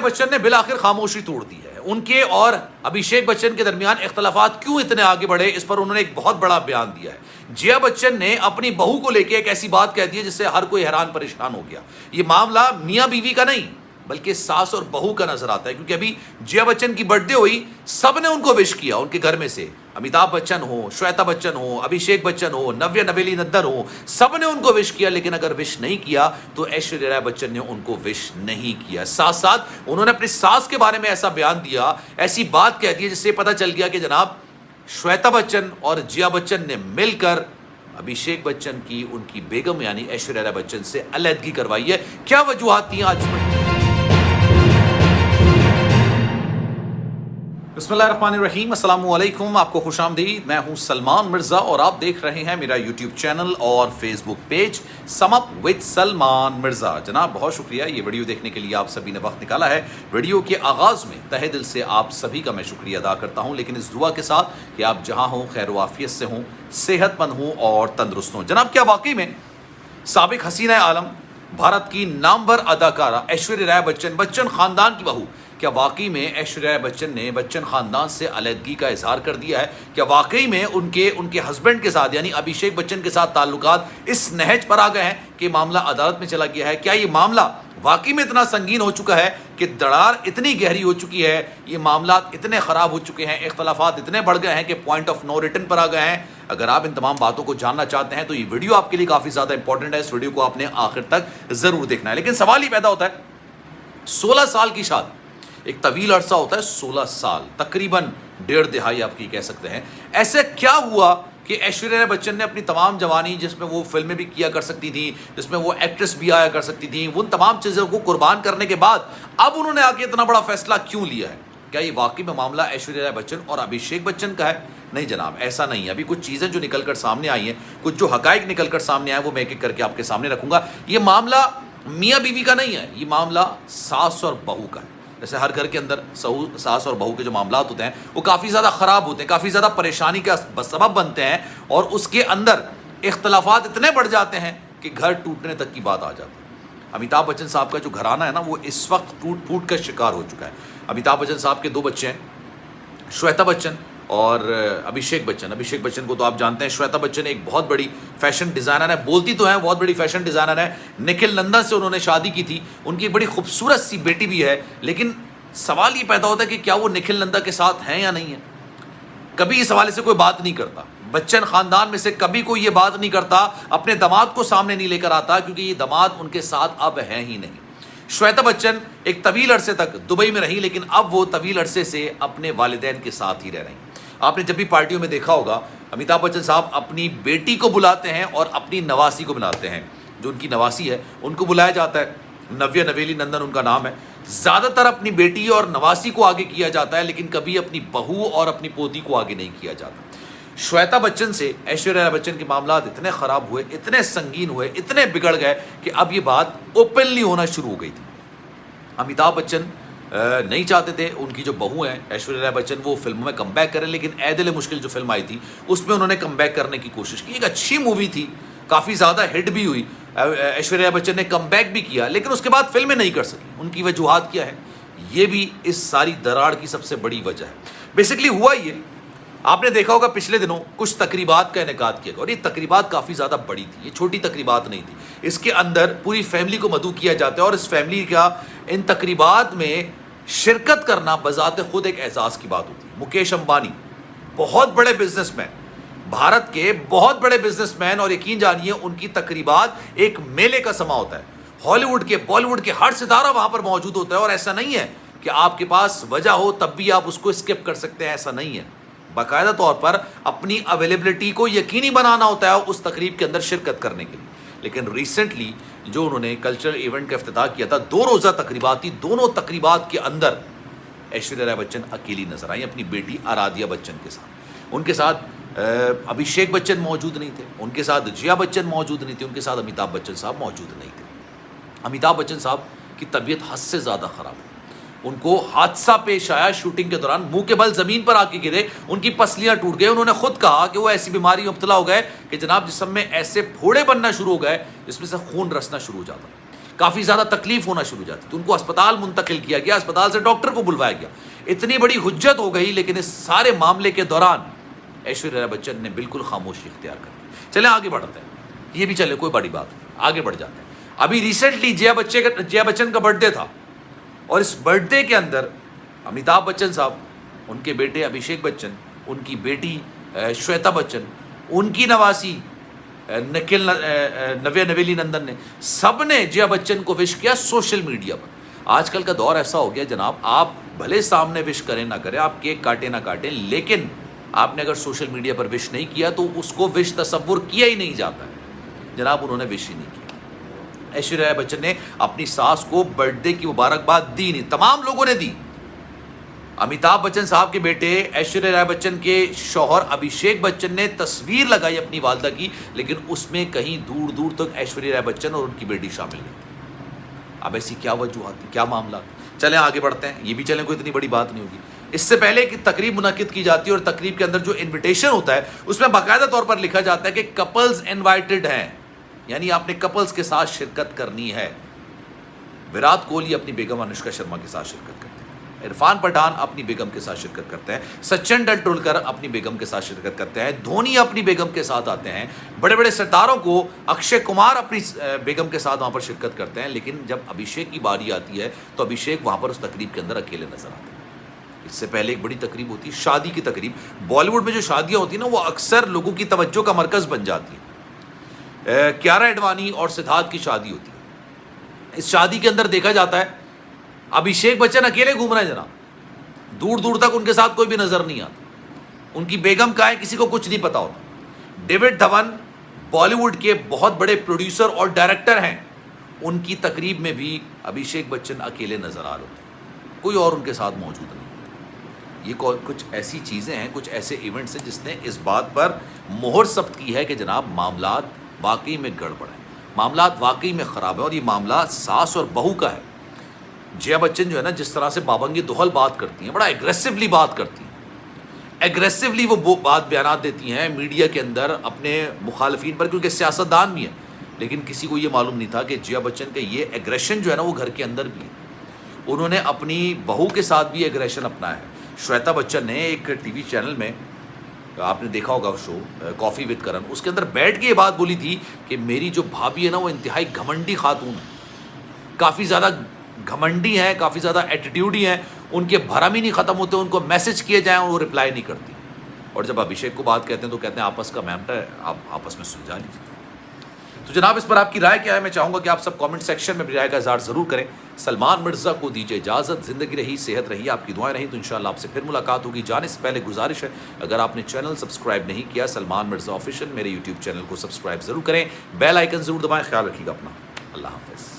बच्चन ने बिलाखिर खामोशी तोड़ दी है। उनके और अभिषेक बच्चन के दरमियान इख्तलाफात क्यों इतने आगे बढ़े, इस पर उन्होंने एक बहुत बड़ा बयान दिया है। जया बच्चन ने अपनी बहू को लेकर एक ऐसी बात कह दी है जिससे हर कोई हैरान परेशान हो गया। ये मामला मियां बीवी का नहीं बल्कि सास और बहू का नजर आता है, क्योंकि अभी जया बच्चन की बर्थडे हुई, सबने उनको विश किया उनके घर में से, अमिताभ बच्चन हो, श्वेता बच्चन हो, अभिषेक बच्चन हो, नव्या नवेली नंदन हो, सबने उनको विश किया। लेकिन अगर विश नहीं किया तो ऐश्वर्या राय बच्चन ने उनको विश नहीं किया। साथ साथ उन्होंने अपनी सास के बारे में ऐसा बयान दिया, ऐसी बात कह दी जिससे पता चल गया कि जनाब श्वेता बच्चन और जया बच्चन ने मिलकर अभिषेक बच्चन की उनकी बेगम यानी ऐश्वर्या राय बच्चन से अलहदगी करवाई है। क्या वजूहात थी आज में? बिस्मिल्लाहिर्रहमानिर्रहीम, अस्सलामुअलैकुम, आपको खुशामदीद। मैं हूं सलमान मिर्ज़ा और आप देख रहे हैं मेरा यूट्यूब चैनल और Facebook page sum up with Salman Mirza. जनाब बहुत शुक्रिया ये वीडियो देखने के लिए आप सभी ने वक्त निकाला है। वीडियो के आगाज़ में तहे दिल से आप सभी का मैं शुक्रिया अदा करता हूं, लेकिन इस दुआ के साथ कि आप जहां हों खैर वाफियत से हों, सेहतमंद हों और तंदुरुस्त हों। जनाब क्या वाकई में साबिक हसीना आलम, भारत की नामवर अदाकारा ऐश्वर्या राय बच्चन, बच्चन ख़ानदान की बहू, क्या वाकई में ऐश्वर्या राय बच्चन ने बच्चन खानदान से अलहदगी का इजहार कर दिया है? क्या वाकई में उनके हस्बैंड के साथ यानी अभिषेक बच्चन के साथ ताल्लुकात इस नहज पर आ गए हैं कि मामला अदालत में चला गया है? क्या ये मामला वाकई में इतना संगीन हो चुका है कि दरार इतनी गहरी हो चुकी है, ये मामला इतने ख़राब हो चुके हैं, इख्तलाफात इतने बढ़ गए हैं कि पॉइंट ऑफ नो रिटर्न पर आ गए हैं? अगर आप इन तमाम बातों को जानना चाहते हैं तो ये वीडियो आपके लिए काफ़ी ज़्यादा इंपॉर्टेंट है। इस वीडियो को आपने आखिर तक ज़रूर देखना है। लेकिन सवाल ही पैदा होता है, 16 साल की शादी एक तवील अरसा होता है, 16 साल तकरीबन डेढ़ दिहाई आपकी कह सकते हैं। ऐसे क्या हुआ कि ऐश्वर्या राय बच्चन ने अपनी तमाम जवानी, जिसमें वो फिल्में भी किया कर सकती थी, जिसमें वो एक्ट्रेस भी आया कर सकती थी, उन तमाम चीज़ों को कुर्बान करने के बाद अब उन्होंने आके इतना बड़ा फैसला क्यों लिया है? क्या ये वाकई में मामला ऐश्वर्या राय बच्चन और अभिषेक बच्चन का है? नहीं जनाब, ऐसा नहीं है। अभी कुछ चीज़ें जो निकल कर सामने आई हैं, कुछ जो हकाइक निकल कर सामने आए, वो मैं एक एक करके आपके सामने रखूंगा। ये मामला मियाँ बीवी का नहीं है, ये मामला सास और बहू का है। जैसे हर घर के अंदर सास और बहू के जो मामला होते हैं वो काफ़ी ज़्यादा ख़राब होते हैं, काफ़ी ज़्यादा परेशानी का सबब बनते हैं और उसके अंदर इख्तलाफात इतने बढ़ जाते हैं कि घर टूटने तक की बात आ जाती है। अमिताभ बच्चन साहब का जो घराना है ना, वो इस वक्त टूट फूट का शिकार हो चुका है। अमिताभ बच्चन साहब के 2 बच्चे हैं, श्वेता बच्चन और अभिषेक बच्चन। अभिषेक बच्चन को तो आप जानते हैं, श्वेता बच्चन एक बहुत बड़ी फैशन डिज़ाइनर है, बोलती तो हैं बहुत बड़ी फैशन डिज़ाइनर है। निखिल नंदन से उन्होंने शादी की थी, उनकी बड़ी खूबसूरत सी बेटी भी है। लेकिन सवाल ये पैदा होता है कि क्या वो निखिल नंदा के साथ हैं या नहीं है? कभी इस हवाले से कोई बात नहीं करता। बच्चन ख़ानदान में से कभी कोई ये बात नहीं करता, अपने दामाद को सामने नहीं लेकर आता, क्योंकि ये दामाद उनके साथ अब है ही नहीं। श्वेता बच्चन एक तवील अरसे तक दुबई में रही, लेकिन अब वो तवील अरसे से अपने वालिदैन के साथ ही रह रही हैं। आपने जब भी पार्टियों में देखा होगा, अमिताभ बच्चन साहब अपनी बेटी को बुलाते हैं और अपनी नवासी को बुलाते हैं। जो उनकी नवासी है उनको बुलाया जाता है, नव्या नवेली नंदन उनका नाम है। ज़्यादातर अपनी बेटी और नवासी को आगे किया जाता है, लेकिन कभी अपनी बहू और अपनी पोती को आगे नहीं किया जाता। श्वेता बच्चन से ऐश्वर्या राय बच्चन के मामला इतने ख़राब हुए, इतने संगीन हुए, इतने बिगड़ गए कि अब ये बात ओपनली होना शुरू हो गई थी। अमिताभ बच्चन नहीं चाहते थे उनकी जो बहू हैं ऐश्वर्या राय बच्चन वो फिल्मों में कमबैक करें, लेकिन ऐ दिल मुश्किल जो फिल्म आई थी उसमें उन्होंने कमबैक करने की कोशिश की। एक अच्छी मूवी थी, काफ़ी ज़्यादा हिट भी हुई, ऐश्वर्या राय बच्चन ने कमबैक भी किया, लेकिन उसके बाद फिल्में नहीं कर सकी। उनकी वजूहात क्या है? ये भी इस सारी दरार की सबसे बड़ी वजह है। बेसिकली हुआ ये, आपने देखा होगा पिछले दिनों कुछ तकरीबात का इनेकाद किया गया और ये तकरीबात काफ़ी ज़्यादा बड़ी थी, ये छोटी तकरीबात नहीं थी। इसके अंदर पूरी फैमिली को मदऊ किया जाता है और इस फैमिली का इन तकरीबात में शिरकत करना बज़ाते खुद एक एहसास की बात होती है। मुकेश अंबानी बहुत बड़े बिजनेसमैन, भारत के बहुत बड़े बिजनेसमैन, और यकीन जानिए उनकी तकरीबात एक मेले का समा होता है। हॉलीवुड के, बॉलीवुड के हर सितारा वहाँ पर मौजूद होता है और ऐसा नहीं है कि आपके पास वजह हो तब भी आप उसको स्किप कर सकते हैं, ऐसा नहीं है। बाकायदा तौर पर अपनी अवेलेबिलिटी को यकीनी बनाना होता है उस तकरीब के अंदर शिरकत करने के लिए। लेकिन रिसेंटली जो उन्होंने कल्चरल इवेंट का इफ्तिताह किया था, 2 रोज़ा तकरीबात थी, दोनों तकरीबात के अंदर ऐश्वर्या राय बच्चन अकेली नजर आई अपनी बेटी आराध्या बच्चन के साथ। उनके साथ अभिषेक बच्चन मौजूद नहीं थे, उनके साथ जया बच्चन मौजूद नहीं थे, उनके साथ अमिताभ बच्चन साहब मौजूद नहीं थे। अमिताभ बच्चन साहब की तबीयत हद से ज़्यादा ख़राब है, उनको हादसा पेश आया शूटिंग के दौरान, मुंह के बल ज़मीन पर आके गिरे, उनकी पसलियां टूट गई। उन्होंने खुद कहा कि वो ऐसी बीमारी मुब्तला हो गए कि जनाब जिस्म में ऐसे फोड़े बनना शुरू हो गए जिसमें से खून रसना शुरू हो जाता। काफ़ी ज़्यादा तकलीफ होना शुरू हो जाती, तो उनको अस्पताल मुंतकिल किया गया, अस्पताल से डॉक्टर को बुलवाया गया। इतनी बड़ी हुज्जत हो गई, लेकिन इस सारे मामले के दौरान ऐश्वर्या राय बच्चन ने बिल्कुल खामोशी इख्तियार कर दी। चलें आगे बढ़ते हैं, ये भी चले, कोई बड़ी बात नहीं, आगे बढ़ जाते हैं। अभी रिसेंटली जया बच्चन का बर्थडे था, और इस बर्थडे के अंदर अमिताभ बच्चन साहब, उनके बेटे अभिषेक बच्चन, उनकी बेटी श्वेता बच्चन, उनकी नवासी नवेली नंदन ने, सब ने जया बच्चन को विश किया सोशल मीडिया पर। आजकल का दौर ऐसा हो गया जनाब, आप भले सामने विश करें ना करें, आप केक काटें ना काटें, लेकिन आपने अगर सोशल मीडिया पर विश नहीं किया तो उसको विश तसव्वुर किया ही नहीं जाता है। जनाब उन्होंने विश ही नहीं किया। ऐश्वर्या राय बच्चन ने अपनी सास को बर्थडे की मुबारकबाद दी नहीं, तमाम लोगों ने दी। अमिताभ बच्चन साहब के बेटे ऐश्वर्या राय बच्चन के शौहर अभिषेक बच्चन ने तस्वीर लगाई अपनी वालदा की, लेकिन उसमें कहीं दूर दूर तक ऐश्वर्या राय बच्चन और उनकी बेटी शामिल नहीं। अब ऐसी क्या वजूहत, क्या मामला? चलें आगे बढ़ते हैं, ये भी चलें, कोई इतनी बड़ी बात नहीं होगी। इससे पहले कि तकरीब मुनक्किद की जाती है और तकरीब के अंदर जो इन्विटेशन होता है उसमें बाकायदा तौर पर लिखा जाता है कि कपल्स इन्वाइटेड हैं, यानी आपने कपल्स के साथ शिरकत करनी है। विराट कोहली अपनी बेगम अनुष्का शर्मा के साथ शिरकत करते हैं, इरफान पठान अपनी बेगम के साथ शिरकत करते हैं, सचिन तेंदुलकर अपनी बेगम के साथ शिरकत करते हैं, धोनी अपनी बेगम के साथ आते हैं, बड़े बड़े सितारों को अक्षय कुमार अपनी बेगम के साथ वहाँ पर शिरकत करते हैं। लेकिन जब अभिषेक की बारी आती है तो अभिषेक वहाँ पर उस तकरीब के अंदर अकेले नजर आते हैं। इससे पहले एक बड़ी तकरीब होती है, शादी की तकरीब। बॉलीवुड में जो शादियाँ होती हैं ना, वो अक्सर लोगों की तवज्जो का मरकज़ बन जाती है। कियारा एडवाणी और सिद्धार्थ की शादी होती है। इस शादी के अंदर देखा जाता है अभिषेक बच्चन अकेले घूम रहे हैं जनाब, दूर दूर तक उनके साथ कोई भी नजर नहीं आता। उनकी बेगम कहाँ है किसी को कुछ नहीं पता होता। डेविड धवन बॉलीवुड के बहुत बड़े प्रोड्यूसर और डायरेक्टर हैं, उनकी तकरीब में भी अभिषेक बच्चन अकेले नजर आ रहे होते, कोई और उनके साथ मौजूद नहीं। ये कुछ ऐसी चीज़ें हैं, कुछ ऐसे इवेंट्स हैं जिसने इस बात पर मोहर जब्त की है कि जनाब मामलात वाकई में गड़बड़ है, मामलात वाकई में ख़राब है। और ये मामला सास और बहू का है। जया बच्चन जो है ना, जिस तरह से बाबंगी दोहल बात करती हैं, बड़ा एग्रेसिवली बात करती हैं, एग्रेसिवली वो बात बयान देती हैं मीडिया के अंदर अपने मुखालफिन पर, क्योंकि सियासतदान भी है। लेकिन किसी को ये मालूम नहीं था कि जया बच्चन का ये एग्रेशन जो है ना, वो घर के अंदर भी है। उन्होंने अपनी बहू के साथ भी एग्रेशन अपनाया है। श्वेता बच्चन ने एक टीवी चैनल में, आपने देखा होगा शो कॉफ़ी विद करण, उसके अंदर बैठ के ये बात बोली थी कि मेरी जो भाभी है ना, वो इंतहाई घमंडी खातून है, काफ़ी ज़्यादा घमंडी है, काफ़ी ज़्यादा एटीट्यूडी है, उनके भरम ही नहीं ख़त्म होते, उनको मैसेज किए जाएँ और वो रिप्लाई नहीं करती। और जब अभिषेक को बात कहते हैं तो कहते हैं आपस का मैटर है, आप आपस में सुलझा लीजिए। तो जनाब इस पर आपकी राय क्या है? मैं चाहूँगा कि आप सब कमेंट सेक्शन में अपनी राय का इज़हार ज़रूर करें। सलमान मिर्ज़ा को दीजिए इजाज़त, ज़िंदगी रही, सेहत रही, आपकी दुआएं रही तो इंशाअल्लाह आपसे फिर मुलाकात होगी। जाने से पहले गुजारिश है, अगर आपने चैनल सब्सक्राइब नहीं किया सलमान मिर्ज़ा ऑफिशियल, मेरे यूट्यूब चैनल को सब्सक्राइब ज़रूर करें, बेल आइकन ज़रूर दबाएँ। ख्याल रखिएगा अपना, अल्लाह हाफ़िज़।